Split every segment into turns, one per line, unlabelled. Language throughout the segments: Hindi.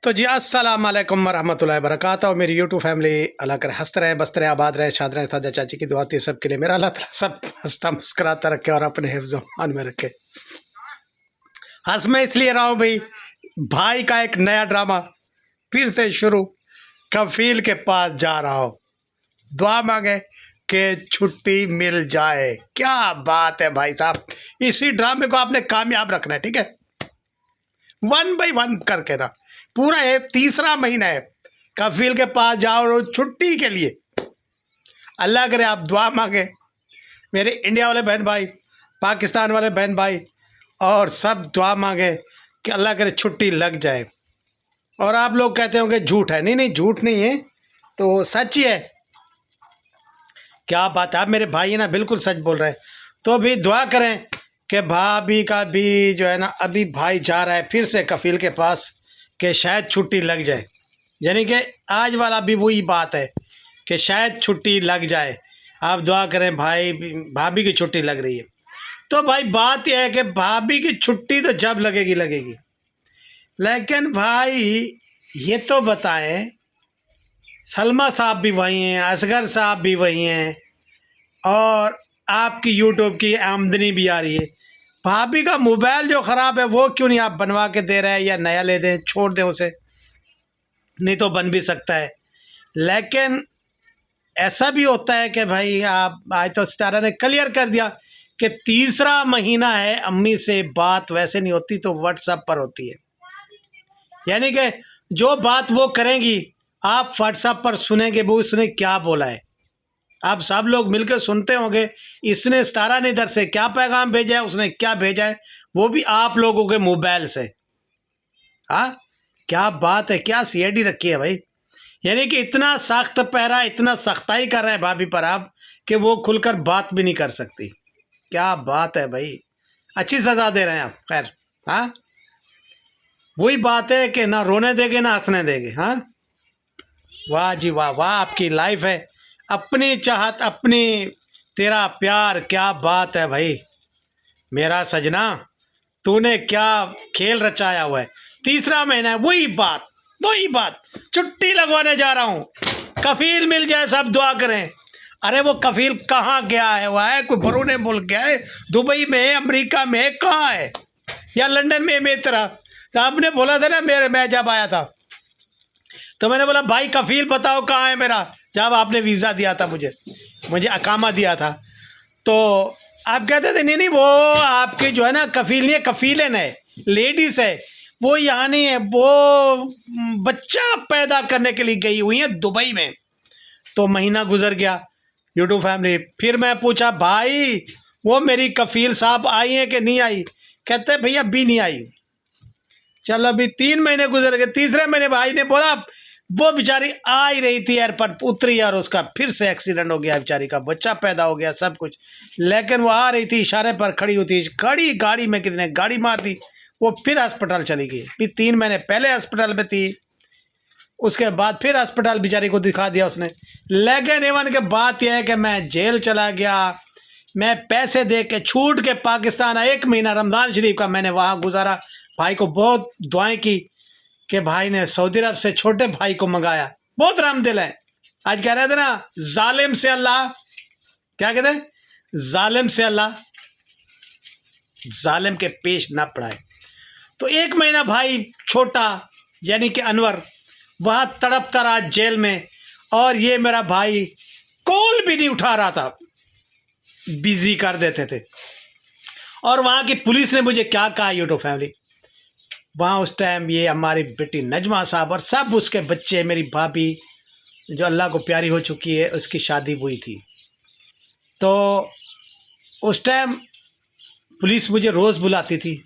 तो जी अस्सलाम वालेकुम वरहमतुल्लाहि वबरकातुहू। मेरी यूट्यूब फैमिली अल्लाह करे हंसते रहे बसते रहे आबाद रहे शाद रहे। सादा चाची की दुआ थी सबके लिए। मेरा अल्लाह ताला सब हंसता मुस्कुराता रखे और अपने हिफ्ज़ मान में रखे। हंस मैं इसलिए रहा हूँ भाई का एक नया ड्रामा फिर से शुरू। कफील के पास जा रहा हूँ, दुआ मांगे कि छुट्टी मिल जाए। क्या बात है भाई साहब, इसी ड्रामे को आपने कामयाब रखना है, ठीक है, 1 बाय 1 करके ना। पूरा है, तीसरा महीना है, कफील के पास जाओ रोज छुट्टी के लिए। अल्लाह करे आप दुआ मांगे, मेरे इंडिया वाले बहन भाई, पाकिस्तान वाले बहन भाई और सब दुआ मांगे कि अल्लाह करे छुट्टी लग जाए। और आप लोग कहते होंगे झूठ है, नहीं नहीं झूठ नहीं है, तो सच ही है। क्या बात है, आप मेरे भाई है ना, बिल्कुल सच बोल रहे हैं। तो भी दुआ करें कि भाभी का भी जो है ना, अभी भाई जा रहा है फिर से कफील के पास कि शायद छुट्टी लग जाए। यानी कि आज वाला भी वही बात है कि शायद छुट्टी लग जाए। आप दुआ करें भाई, भाभी की छुट्टी लग रही है। तो भाई बात यह है कि भाभी की छुट्टी तो जब लगेगी लगेगी, लेकिन भाई ये तो बताएं, सलमा साहब भी वही हैं, असगर साहब भी वही हैं और आपकी यूट्यूब की आमदनी भी आ रही है। भाभी का मोबाइल जो ख़राब है वो क्यों नहीं आप बनवा के दे रहे हैं, या नया ले दें, छोड़ दें उसे, नहीं तो बन भी सकता है। लेकिन ऐसा भी होता है कि भाई आप, आज तो सितारा ने क्लियर कर दिया कि तीसरा महीना है, अम्मी से बात वैसे नहीं होती तो व्हाट्सएप पर होती है। यानी कि जो बात वो करेंगी आप व्हाट्सएप पर सुनेंगे वो उसने क्या बोला है। आप सब लोग मिलकर सुनते होंगे, इसने सितारा ने इधर से क्या पैगाम भेजा है, उसने क्या भेजा है, वो भी आप लोगों के मोबाइल से। हाँ, क्या बात है, क्या सीआईडी रखी है भाई। यानी कि इतना सख्त पहरा, इतना सख्ताई कर रहे हैं भाभी पर आप कि वो खुलकर बात भी नहीं कर सकती। क्या बात है भाई, अच्छी सजा दे रहे हैं आप। खैर, हाँ, वही बात है कि ना रोने देंगे ना हंसने देंगे। हाँ, वाह जी वाह, वाह आपकी लाइफ है, अपनी चाहत, अपनी, तेरा प्यार, क्या बात है भाई। मेरा सजना, तूने क्या खेल रचाया हुआ है। तीसरा महीना है, वही बात वही बात, छुट्टी लगवाने जा रहा हूँ, कफील मिल जाए, सब दुआ करें। अरे वो कफील कहाँ गया है, वह है कोई बरूने मुल्क गया है, दुबई में है, अमेरिका में है, कहाँ है, या लंदन में मेरी तरह। तो आपने बोला था ना, मैं जब आया था तो मैंने बोला भाई कफील बताओ कहाँ है मेरा, जब आपने वीज़ा दिया था, मुझे अकामा दिया था, तो आप कहते थे नहीं नहीं वो आपके जो है ना कफील नहीं है, कफीलन है, लेडीज़ है, वो यहाँ नहीं है, वो बच्चा पैदा करने के लिए गई हुई है दुबई में। तो महीना गुजर गया यूट्यूब फैमिली, फिर मैं पूछा भाई वो मेरी कफील साहब आई हैं कि नहीं आई, कहते भैया अभी नहीं आई। चलो अभी 3 महीने गुजर गए, तीसरे महीने भाई ने बोला वो बेचारी आ ही रही थी, एयरपोर्ट उतरी और उसका फिर से एक्सीडेंट हो गया, बेचारी का बच्चा पैदा हो गया, सब कुछ, लेकिन वो आ रही थी, इशारे पर खड़ी हुई थी, खड़ी गाड़ी में कितने गाड़ी मार दी, वो फिर अस्पताल चली गई। फिर 3 महीने पहले अस्पताल में थी, उसके बाद फिर अस्पताल बेचारी को दिखा दिया उसने। लेकिन एवन के बात यह है कि मैं जेल चला गया, मैं पैसे दे के छूट के पाकिस्तान, 1 महीना रमज़ान शरीफ का मैंने वहाँ गुजारा। भाई को बहुत दुआएं की कि भाई ने सऊदी अरब से छोटे भाई को मंगाया, बहुत रहमदिल है। आज कह रहे थे ना, जालिम से अल्लाह, क्या कहते हैं, जालिम से अल्लाह जालिम के पेश ना पड़ाए। तो 1 महीना भाई छोटा, यानी कि अनवर, वहाँ तड़पता रहा जेल में, और ये मेरा भाई कॉल भी नहीं उठा रहा था, बिजी कर देते थे। और वहाँ की पुलिस ने मुझे क्या कहा यूट्यूब फैमिली, वहाँ उस टाइम ये हमारी बेटी नजमा साहब और सब उसके बच्चे, मेरी भाभी जो अल्लाह को प्यारी हो चुकी है, उसकी शादी हुई थी। तो उस टाइम पुलिस मुझे रोज़ बुलाती थी,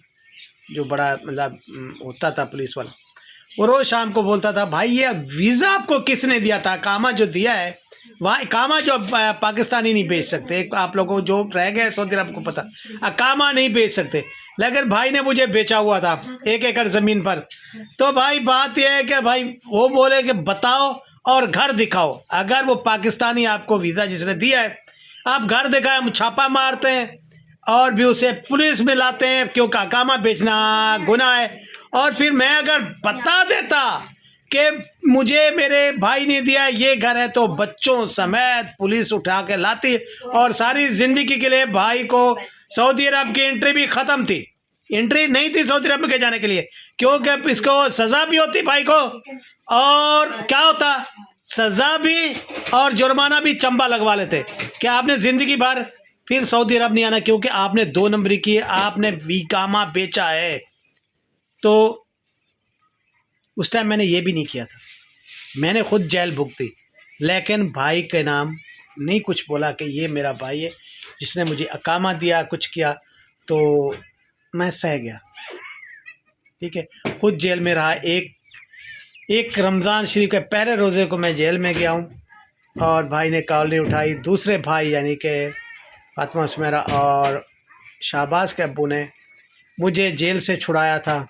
जो बड़ा मतलब होता था पुलिस वाला, वो रोज़ शाम को बोलता था भाई ये वीज़ा आपको किसने दिया था, अकामा जो दिया है, वहाँ अकामा जो पाकिस्तानी नहीं भेज सकते, आप लोगों को जो रह गए सऊदी अरब को पता, अकामा नहीं भेज सकते, लेकिन भाई ने मुझे बेचा हुआ था 1 एकड़ ज़मीन पर। तो भाई बात यह है कि भाई वो बोले कि बताओ और घर दिखाओ, अगर वो पाकिस्तानी आपको वीज़ा जिसने दिया है, आप घर दिखाए, हम छापा मारते हैं और भी उसे पुलिस में लाते हैं, क्योंकि अकामा बेचना गुनाह है। और फिर मैं अगर बता देता कि मुझे मेरे भाई ने दिया ये घर है, तो बच्चों समेत पुलिस उठा के लाती और सारी ज़िंदगी के लिए भाई को सऊदी अरब की एंट्री भी ख़त्म थी, एंट्री नहीं थी सऊदी अरब के जाने के लिए, क्योंकि इसको सज़ा भी होती भाई को, और क्या होता सज़ा भी और जुर्माना भी चंबा लगवा लेते कि आपने ज़िंदगी भर फिर सऊदी अरब नहीं आना, क्योंकि आपने 2 नंबरी की, आपने बीकामा बेचा है। तो उस टाइम मैंने ये भी नहीं किया था, मैंने खुद जेल भुगती, लेकिन भाई के नाम नहीं कुछ बोला कि ये मेरा भाई है जिसने मुझे अकामा दिया, कुछ किया, तो मैं सह गया। ठीक है, खुद जेल में रहा। एक रमज़ान शरीफ के पहले रोज़े को मैं जेल में गया हूँ और भाई ने कॉलनी उठाई। दूसरे भाई यानी कि फातिमा सुमेरा और शाहबाज के अब्बू ने मुझे जेल से छुड़ाया था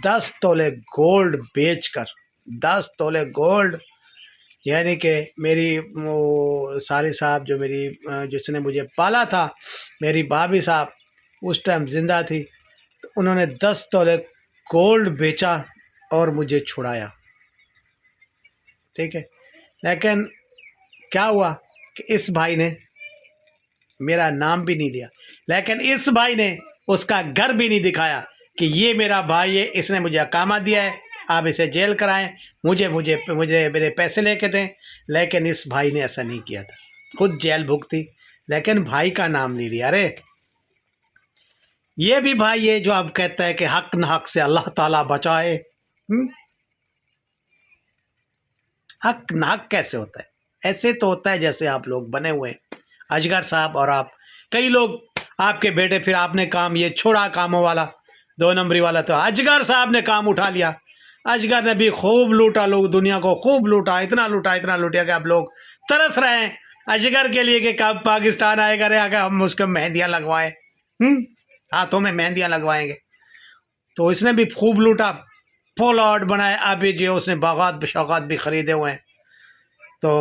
10 तोले गोल्ड बेचकर। 10 तोले गोल्ड, यानी कि मेरी वो साली साहब जो मेरी जिसने मुझे पाला था, मेरी भाभी साहब उस टाइम ज़िंदा थी, तो उन्होंने 10 तोले गोल्ड बेचा और मुझे छुड़ाया। ठीक है, लेकिन क्या हुआ कि इस भाई ने मेरा नाम भी नहीं लिया, लेकिन इस भाई ने उसका घर भी नहीं दिखाया कि ये मेरा भाई है, इसने मुझे अकामा दिया है, आप इसे जेल कराएं, मुझे मुझे मुझे मेरे पैसे लेके दें। लेकिन इस भाई ने ऐसा नहीं किया था, खुद जेल भुगती, लेकिन भाई का नाम नहीं लिया। अरे ये भी भाई है जो अब कहता है कि हक न हक से अल्लाह ताला बचाए। हक न हक कैसे होता है? ऐसे तो होता है जैसे आप लोग बने हुए हैं, अजगर साहब और आप, कई लोग आपके बेटे, फिर आपने काम ये छोड़ा कामों वाला 2 नंबरी वाला, तो अजगर साहब ने काम उठा लिया। अजगर ने भी खूब लूटा, लोग दुनिया को खूब लूटा, इतना लूटा कि आप लोग तरस रहे हैं अजगर के लिए कि कब पाकिस्तान आएगा रे, आगे हम उसको मेहंदियाँ लगवाएं, हाथों में मेहंदियाँ लगवाएंगे। तो इसने भी खूब लूटा, फुल आउट बनाए। अभी जो उसने बागात शौगात भी ख़रीदे हुए हैं। तो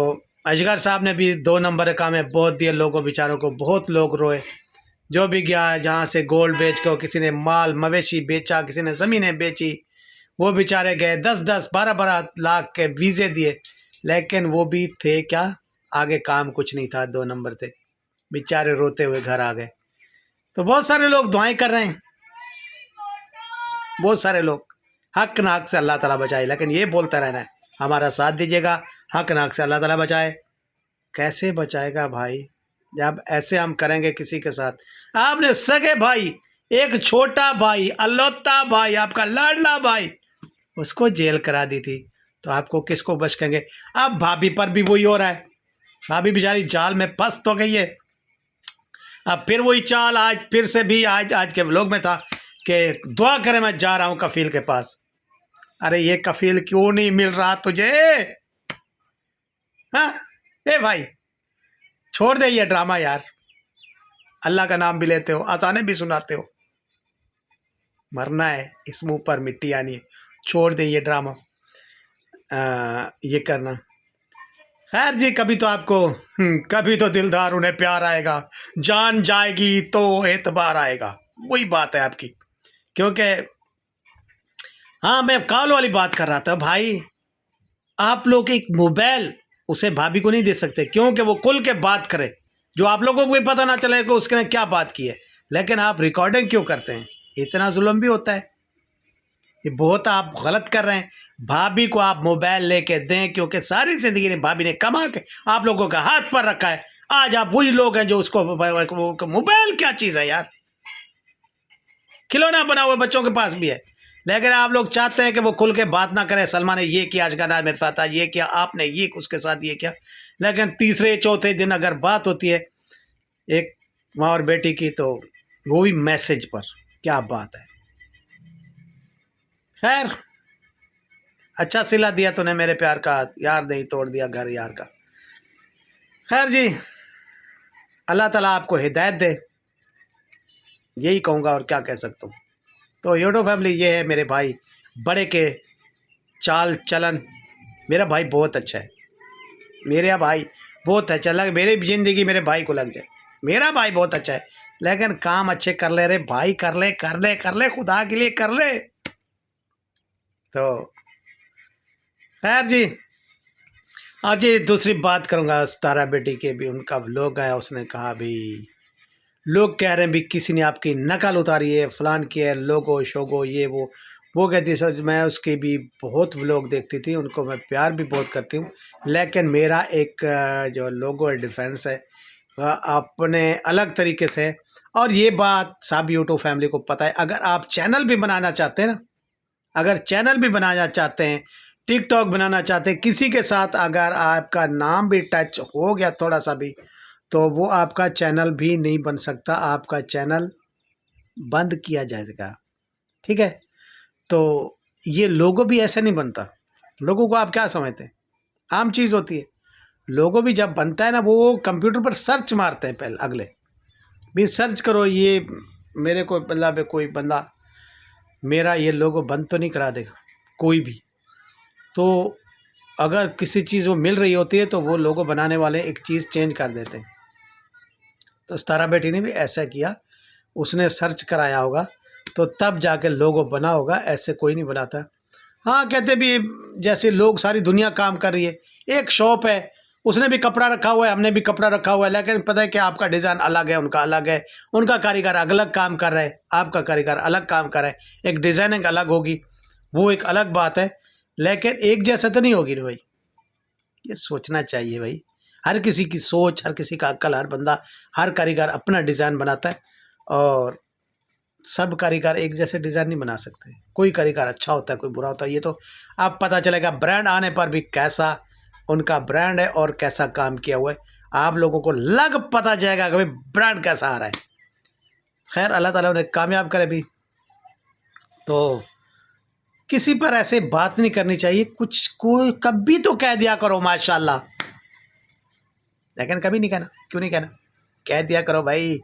अजगर साहब ने भी 2 नंबर काम में बहुत दिए लोगों बेचारों को, बहुत लोग रोए। जो भी गया जहाँ से गोल्ड बेच कर, किसी ने माल मवेशी बेचा, किसी ने ज़मीनें बेची, वो बेचारे गए 10-10 12-12 लाख के वीज़े दिए, लेकिन वो भी थे क्या, आगे काम कुछ नहीं था, 2 नंबर थे, बेचारे रोते हुए घर आ गए। तो बहुत सारे लोग दुआएं कर रहे हैं, बहुत सारे लोग, हक नाक से अल्लाह ताला बचाए, लेकिन ये बोलता रहना है हमारा साथ दीजिएगा, हक नाक से अल्लाह ताला बचाए। कैसे बचाएगा भाई, जब ऐसे हम करेंगे किसी के साथ? आपने सगे भाई, एक छोटा भाई, अलौता भाई, आपका लाडला भाई, उसको जेल करा दी थी, तो आपको किसको बचकेंगे? अब भाभी पर भी वही हो रहा है, भाभी बेचारी जाल में फंस तो गई है। अब फिर वही चाल, आज फिर से भी आज के व्लॉग में था कि दुआ करें, मैं जा रहा हूँ कफील के पास। अरे ये कफील क्यों नहीं मिल रहा तुझे? हाँ ए भाई, छोड़ दे ये ड्रामा यार, अल्लाह का नाम भी लेते हो, अजाने भी सुनाते हो, मरना है, इस मुंह पर मिट्टी आनी है, छोड़ दे ये ड्रामा, ये करना। खैर जी, कभी तो आपको कभी तो दिलदार उन्हें प्यार आएगा, जान जाएगी तो एतबार आएगा, वही बात है आपकी। क्योंकि हाँ, मैं कॉल वाली बात कर रहा था भाई, आप लोग एक मोबाइल उसे भाभी को नहीं दे सकते, क्योंकि वो खुल के बात करे, जो आप लोगों को भी पता ना चले कि उसने क्या बात की है, लेकिन आप रिकॉर्डिंग क्यों करते हैं? इतना जुल्म भी होता है, ये बहुत आप गलत कर रहे हैं। भाभी को आप मोबाइल लेके दें, क्योंकि सारी जिंदगी ने भाभी ने कमा के आप लोगों का हाथ पर रखा है। आज आप वही लोग हैं जो उसको, मोबाइल क्या चीज़ है यार, खिलौना बना हुआ बच्चों के पास भी है, लेकिन आप लोग चाहते हैं कि वो खुल के बात ना करें। सलमान ने ये किया, आज का नाम मेरे साथ, ये किया, आपने ये उसके साथ ये किया, लेकिन तीसरे चौथे दिन अगर बात होती है एक माँ और बेटी की, तो वो भी मैसेज पर, क्या बात है। खैर, अच्छा सिला दिया तूने मेरे प्यार का, यार नहीं तोड़ दिया घर यार का। खैर जी, अल्लाह ताला आपको हिदायत दे, यही कहूँगा और क्या कह सकता हूँ। तो यूट्यूब फैमिली, ये है मेरे भाई बड़े के चाल चलन। मेरा भाई बहुत अच्छा है, मेरा भाई बहुत अच्छा, लग मेरी ज़िंदगी मेरे भाई को लग जाए। मेरा भाई बहुत अच्छा है, लेकिन काम अच्छे कर ले रे भाई, कर ले खुदा के लिए कर ले। तो खैर जी, और जी दूसरी बात करूँगा तारा बेटी के भी, उनका व्लॉग आया, उसने कहा भी लोग कह रहे हैं भी किसी ने आपकी नकल उतारी है, फलान किया है, लोगो शोगो ये वो कहती है। सर मैं उसके भी बहुत व्लॉग देखती थी, उनको मैं प्यार भी बहुत करती हूँ, लेकिन मेरा एक जो लोगो है डिफेंस है अपने अलग तरीके से। और ये बात सब यूट्यूब फैमिली को पता है। अगर आप चैनल भी बनाना चाहते हैं ना, अगर चैनल भी बनाना चाहते हैं, टिकटॉक बनाना चाहते हैं, किसी के साथ अगर आपका नाम भी टच हो गया थोड़ा सा भी, तो वो आपका चैनल भी नहीं बन सकता, आपका चैनल बंद किया जाएगा। ठीक है, तो ये लोगो भी ऐसे नहीं बनता। लोगों को आप क्या समझते हैं, आम चीज़ होती है। लोगो भी जब बनता है ना, वो कंप्यूटर पर सर्च मारते हैं पहले, अगले भी सर्च करो ये मेरे को मतलब कोई बंदा मेरा ये लोगो बंद तो नहीं करा देगा कोई भी। तो अगर किसी चीज़ वो मिल रही होती है तो वो लोगो बनाने वाले एक चीज़ चेंज कर देते हैं। तो तारा बेटी ने भी ऐसा किया, उसने सर्च कराया होगा तो तब जाके लोगो बना होगा, ऐसे कोई नहीं बनाता। हाँ कहते भी जैसे लोग सारी दुनिया काम कर रही है, एक शॉप है उसने भी कपड़ा रखा हुआ है, हमने भी कपड़ा रखा हुआ है, लेकिन पता है कि आपका डिज़ाइन अलग है, उनका अलग है, उनका कारीगर अलग काम कर रहा है, आपका कारीगर अलग काम कर रहा है, एक डिज़ाइनिंग अलग होगी, वो एक अलग बात है, लेकिन एक जैसा तो नहीं होगी ना भाई। ये सोचना चाहिए भाई, हर किसी की सोच, हर किसी का अक्ल, हर बंदा, हर कारीगर अपना डिज़ाइन बनाता है, और सब कारीगर एक जैसे डिज़ाइन नहीं बना सकते। कोई कारीगर अच्छा होता है, कोई बुरा होता है, ये तो अब पता चलेगा ब्रांड आने पर भी कैसा उनका ब्रांड है और कैसा काम किया हुआ है, आप लोगों को लग पता जाएगा कि भाई ब्रांड कैसा आ रहा है। खैर अल्लाह ताला उन्हें कामयाब करे भी। तो किसी पर ऐसे बात नहीं करनी चाहिए, कुछ कोई कभी तो कह दिया करो माशाल्लाह, लेकिन कभी नहीं कहना। क्यों नहीं कहना, कह दिया करो भाई।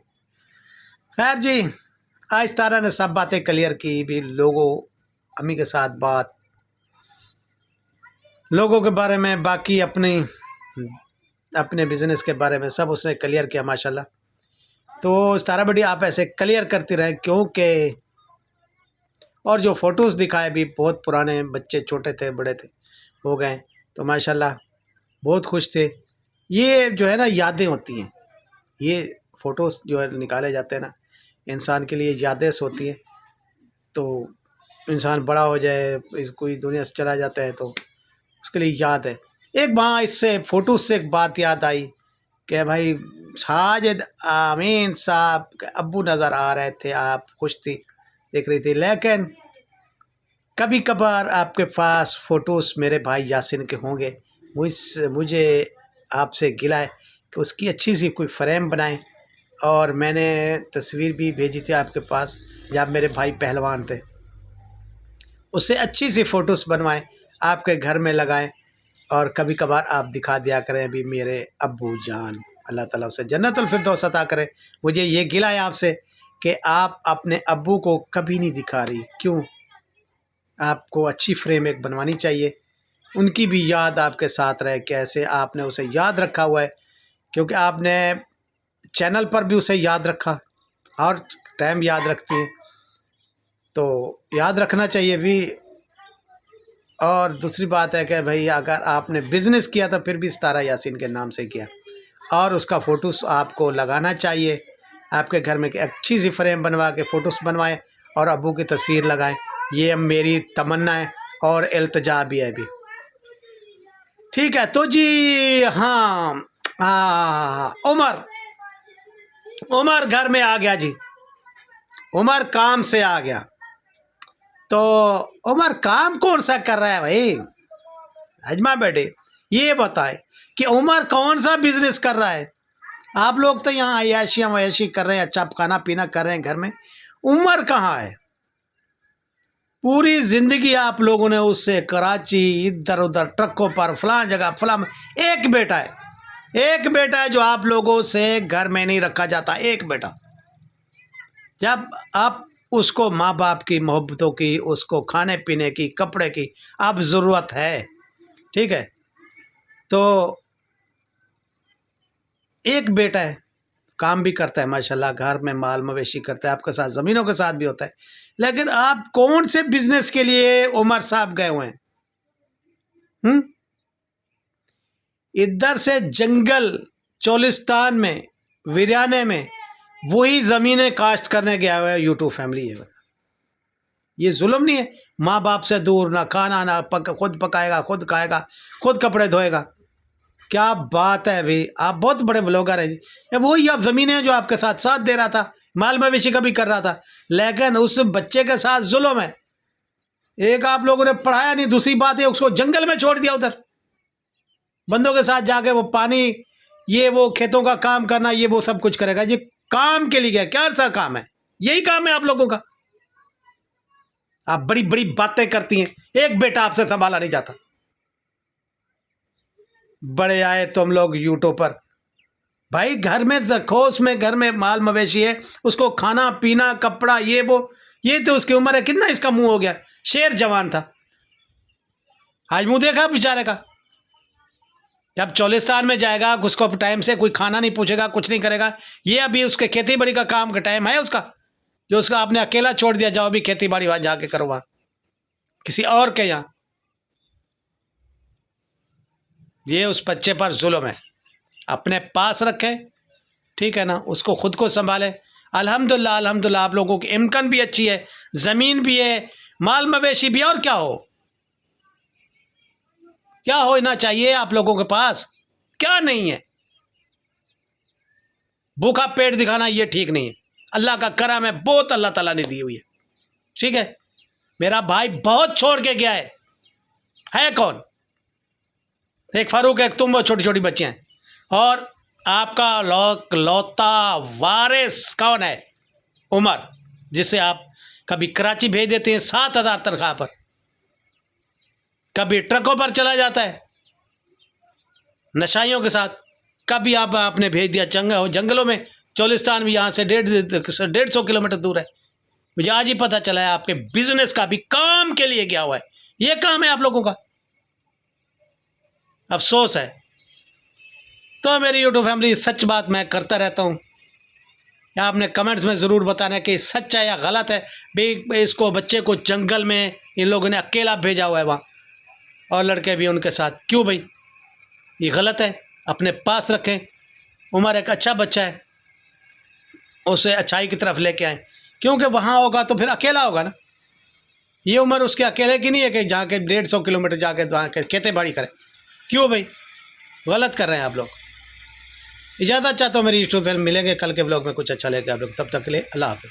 खैर जी, आज तारा ने सब बातें क्लियर की भी, लोगों अम्मी के साथ बात, लोगों के बारे में, बाकी अपनी अपने बिजनेस के बारे में सब उसने क्लियर किया माशाल्लाह। तो तारा बेटी आप ऐसे क्लियर करती रहे, क्योंकि और जो फ़ोटोज़ दिखाए भी बहुत पुराने, बच्चे छोटे थे बड़े थे हो गए, तो माशाल्लाह बहुत खुश थे। ये जो है ना यादें होती हैं, ये फ़ोटोज़ जो है निकाले जाते हैं ना, इंसान के लिए यादें होती हैं। तो इंसान बड़ा हो जाए, कोई दुनिया से चला जाता है, तो उसके लिए याद है। एक वहाँ इससे फ़ोटोज़ से एक बात याद आई कि भाई साजिद आमीन साहब के अब्बू नज़र आ रहे थे, आप खुश थी देख रही थी, लेकिन कभी कभार आपके पास फ़ोटोज़ मेरे भाई यासिन के होंगे, मुझे आपसे गिला है कि उसकी अच्छी सी कोई फ्रेम बनाएं। और मैंने तस्वीर भी भेजी थी आपके पास जब मेरे भाई पहलवान थे, उससे अच्छी सी फ़ोटोज़ बनवाएं, आपके घर में लगाएं, और कभी कभार आप दिखा दिया करें भी मेरे अब्बू जान, अल्लाह ताला उसे जन्नतुल फिरदौस अता करे। मुझे ये गिला है आपसे कि आप अपने अब्बू को कभी नहीं दिखा रही, क्यों? आपको अच्छी फ्रेम एक बनवानी चाहिए, उनकी भी याद आपके साथ रहे, कैसे आपने उसे याद रखा हुआ है, क्योंकि आपने चैनल पर भी उसे याद रखा और टाइम याद रखती है, तो याद रखना चाहिए भी। और दूसरी बात है कि भाई अगर आपने बिज़नेस किया तो फिर भी सितारा यासीन के नाम से किया, और उसका फ़ोटोज़ आपको लगाना चाहिए आपके घर में, कि अच्छी सी फ्रेम बनवा के फ़ोटोज़ बनवाएं और अब्बू की तस्वीर लगाएं। ये मेरी तमन्ना है और इल्तिजा भी है भी। ठीक है तो जी, हाँ उमर उमर घर में आ गया जी, उमर काम से आ गया। तो उमर काम कौन सा कर रहा है भाई? अजमा बेटे ये बताए कि उमर कौन सा बिजनेस कर रहा है? आप लोग तो यहाँ अयाशियाँ वयाशी कर रहे हैं, अच्छा खाना पीना कर रहे हैं घर में, उमर कहाँ है? पूरी जिंदगी आप लोगों ने उससे कराची, इधर उधर ट्रकों पर, फलां जगह फलां, एक बेटा है, एक बेटा है जो आप लोगों से घर में नहीं रखा जाता, एक बेटा। जब आप उसको माँ बाप की मोहब्बतों की, उसको खाने पीने की, कपड़े की अब ज़रूरत है, ठीक है, तो एक बेटा है, काम भी करता है माशाल्लाह, घर में माल मवेशी करता है, आपके साथ ज़मीनों के साथ भी होता है, लेकिन आप कौन से बिजनेस के लिए उमर साहब गए हुए हैं? इधर से जंगल चोलिस्तान में, वीराने में वही ज़मीनें काश्त करने गया हुआ है यूट्यूब फैमिली है। ये जुल्म नहीं है? माँ बाप से दूर, ना खाना ना खुद पकाएगा, खुद खाएगा, खुद कपड़े धोएगा। क्या बात है भाई, आप बहुत बड़े ब्लॉगर हैं जी। अब वही आप ज़मीनें जो आपके साथ साथ दे रहा था, माल मवेशी का भी कर रहा था, लेकिन उस बच्चे के साथ जुल्म है। एक आप लोगों ने पढ़ाया नहीं, दूसरी बात है उसको जंगल में छोड़ दिया, उधर बंदों के साथ जाके वो पानी, ये वो खेतों का काम करना, ये वो सब कुछ करेगा। ये काम के लिए गया, क्या सा काम है? यही काम है आप लोगों का। आप बड़ी बड़ी बातें करती हैं, एक बेटा आपसे संभाला नहीं जाता। बड़े आए तुम लोग यूट्यूब पर, भाई घर में रखो, उसमें घर में माल मवेशी है, उसको खाना पीना कपड़ा ये वो, ये तो उसकी उम्र है। कितना इसका मुंह हो गया, शेर जवान था, आज मुंह देखा बेचारे का। जब चोलिस्तान में जाएगा, उसको टाइम से कोई खाना नहीं पूछेगा, कुछ नहीं करेगा। ये अभी उसके खेती बाड़ी का काम का टाइम है उसका, जो उसका आपने अकेला छोड़ दिया, जाओ अभी खेती बाड़ी वहां जाके करो, वहां किसी और के यहाँ। ये उस बच्चे पर जुल्म है, अपने पास रखे, ठीक है ना, उसको खुद को संभाले। अल्हम्दुलिल्लाह अल्हम्दुलिल्लाह आप लोगों की इनकम भी अच्छी है, ज़मीन भी है, माल मवेशी भी है, और क्या हो, क्या होना चाहिए आप लोगों के पास? क्या नहीं है? भूखा पेट दिखाना ये ठीक नहीं है। अल्लाह का करम है, बहुत अल्लाह ताला ने दी हुई है, ठीक है। मेरा भाई बहुत छोड़ के गया है कौन? एक फारूक, एक तुम, वो छोटी छोटी बच्चियां हैं, और आपका लौता वारिस कौन है? उमर, जिसे आप कभी कराची भेज देते हैं 7,000 तनख्वाह पर, कभी ट्रकों पर चला जाता है नशाइयों के साथ, कभी आपने भेज दिया जंगलों में। चोलिस्तान भी यहाँ से 150 किलोमीटर दूर है। मुझे आज ही पता चला है आपके बिजनेस का भी काम के लिए गया हुआ है। ये काम है आप लोगों का, अफसोस है। तो मेरी यूट्यूब फैमिली, सच बात मैं करता रहता हूँ, या आपने कमेंट्स में ज़रूर बताना कि सच है या गलत है। भाई इसको बच्चे को जंगल में इन लोगों ने अकेला भेजा हुआ है वहाँ, और लड़के भी उनके साथ, क्यों भाई? ये गलत है, अपने पास रखें। उमर एक अच्छा बच्चा है, उसे अच्छाई की तरफ लेके आए, क्योंकि वहाँ होगा तो फिर अकेला होगा ना। ये उम्र उसके अकेले की नहीं है कि जाके 150 किलोमीटर जाके वहाँ के खेती बाड़ी करे। क्यों भाई? गलत कर रहे हैं आप लोग। इजाज़त चाहता हूँ मेरी यूट्यूब पर, मिलेंगे कल के ब्लॉग में कुछ अच्छा लेके आप लोग। तब तक के लिए अल्लाह हाफ़िज़।